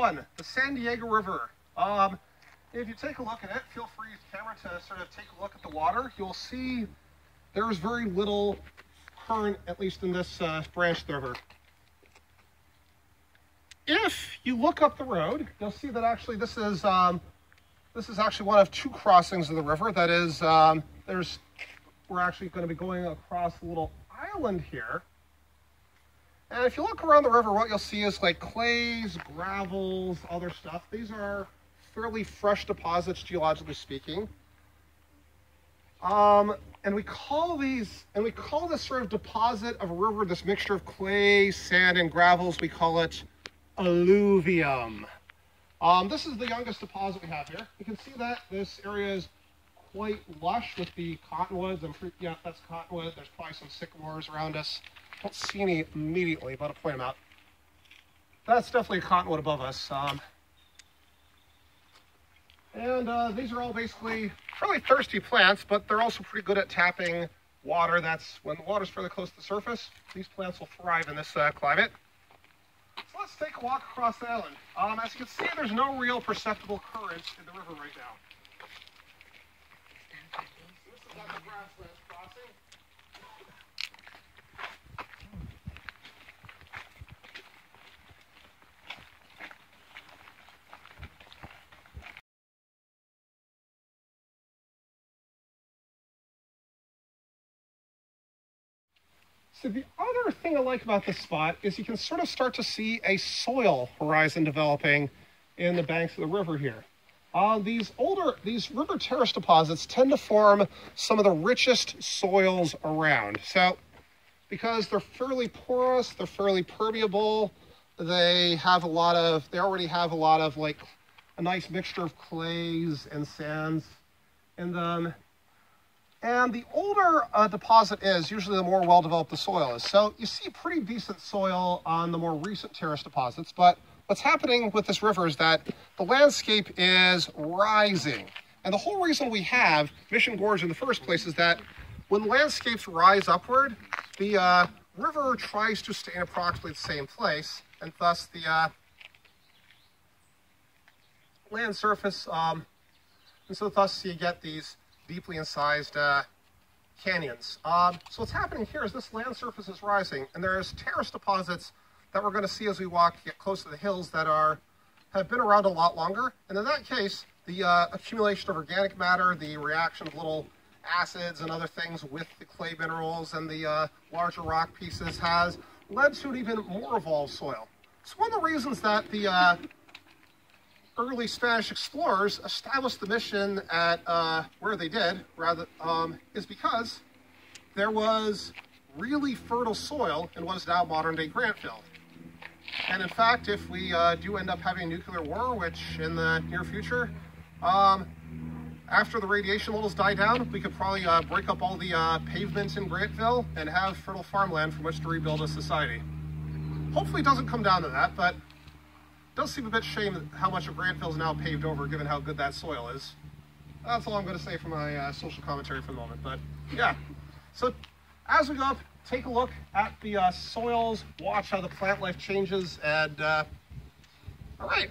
one, the San Diego River. If you take a look at it, feel free, camera, to sort of take a look at the water. You'll see there's very little current, at least in this branch of the river. If you look up the road, you'll see that actually this is actually one of two crossings of the river. That is, we're actually going to be going across a little island here. And if you look around the river, what you'll see is like clays, gravels, other stuff. These are fairly fresh deposits, geologically speaking. And we call this sort of deposit of a river, this mixture of clay, sand, and gravels, we call it alluvium. This is the youngest deposit we have here. You can see that this area is quite lush with the cottonwoods. Yeah, that's cottonwood. There's probably some sycamores around us. Don't see any immediately, but I'll point them out. That's definitely a cottonwood above us. These are all basically fairly thirsty plants, but they're also pretty good at tapping water. That's when the water's fairly close to the surface. These plants will thrive in this climate. So let's take a walk across the island. As you can see, there's no real perceptible current in the river right now. This is like a grassland crossing. So the other thing I like about this spot is you can sort of start to see a soil horizon developing in the banks of the river here. These river terrace deposits tend to form some of the richest soils around. So because they're fairly porous, they're fairly permeable, they already have a lot of like a nice mixture of clays and sands in them. And the older a deposit is, usually the more well-developed the soil is. So you see pretty decent soil on the more recent terrace deposits, but what's happening with this river is that the landscape is rising. And the whole reason we have Mission Gorge in the first place is that when landscapes rise upward, the river tries to stay in approximately the same place, and thus the land surface, and so thus you get these deeply incised canyons. So what's happening here is this land surface is rising, and there's terrace deposits that we're going to see as we get close to the hills that have been around a lot longer. And in that case, the accumulation of organic matter, the reaction of little acids and other things with the clay minerals and the larger rock pieces has led to an even more evolved soil. So one of the reasons that the early Spanish explorers established the mission at where they did, is because there was really fertile soil in what is now modern-day Grantville. And in fact, if we do end up having a nuclear war, which in the near future, after the radiation levels die down, we could probably break up all the pavements in Grantville and have fertile farmland from which to rebuild a society. Hopefully it doesn't come down to that, but it does seem a bit shame how much of Grantville is now paved over, given how good that soil is. That's all I'm going to say for my social commentary for the moment, but yeah. So as we go up, take a look at the soils, watch how the plant life changes, and all right.